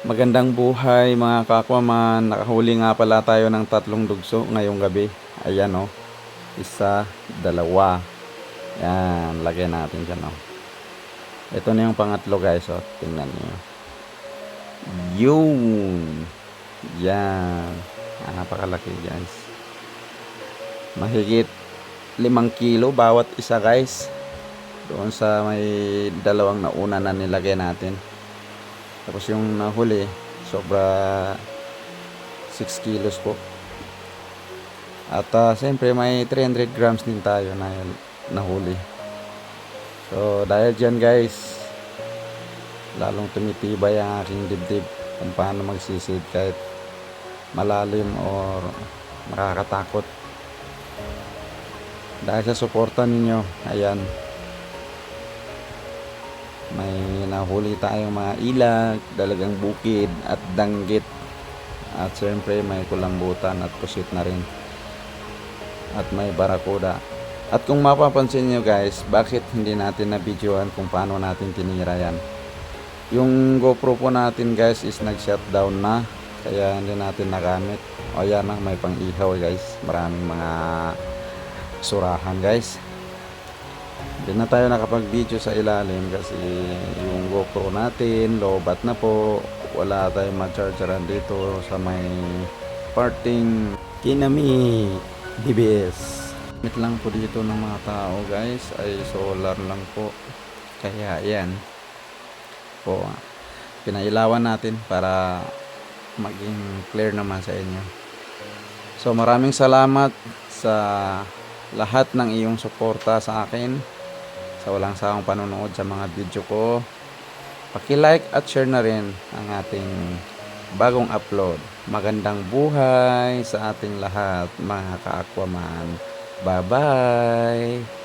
Magandang buhay mga ka-Aquaman. Nakahuli nga pala tayo ng 3 dugso ngayong gabi. Ayan o. Isa, dalawa. Yan. Lagyan natin dyan o. Ito na yung pangatlo guys o. Tingnan niyo. Yun. Yan. Napakalaki guys. Mahigit 5 kilo bawat isa guys. Doon sa may dalawang nauna na nilagay natin. Tapos yung nahuli, sobra 6 kilos po. At siyempre may 300 grams din tayo na nahuli. So dahil dyan guys, lalong tumitibay ang aking dibdib kung paano magsisid kahit malalim or nakakatakot. Dahil sa suporta ninyo, ayan, may nahuli tayong mga ilag, dalagang bukid at danggit. At siyempre may kulambutan at pusit na rin. At may barakuda. At kung mapapansin nyo guys, bakit hindi natin na-videoan kung paano natin tinira yan? Yung GoPro po natin guys is nag-shutdown na. Kaya hindi natin nagamit. O yan na, may pang-ihaw guys. Maraming mga surahan guys. Hindi na tayo nakapag-video sa ilalim kasi yung GoPro natin lobat na po. Wala tayong ma-chargeran dito sa may parting Kinami DBS. Gamit lang po dito ng mga tao guys ay solar lang po. Kaya yan po, pinailawan natin para maging clear naman sa inyo. So maraming salamat sa lahat ng iyong suporta sa akin, sa walang sawang panonood sa mga video ko. Paki-like at share na rin ang ating bagong upload. Magandang buhay sa ating lahat mga ka-Aquaman. Bye-bye!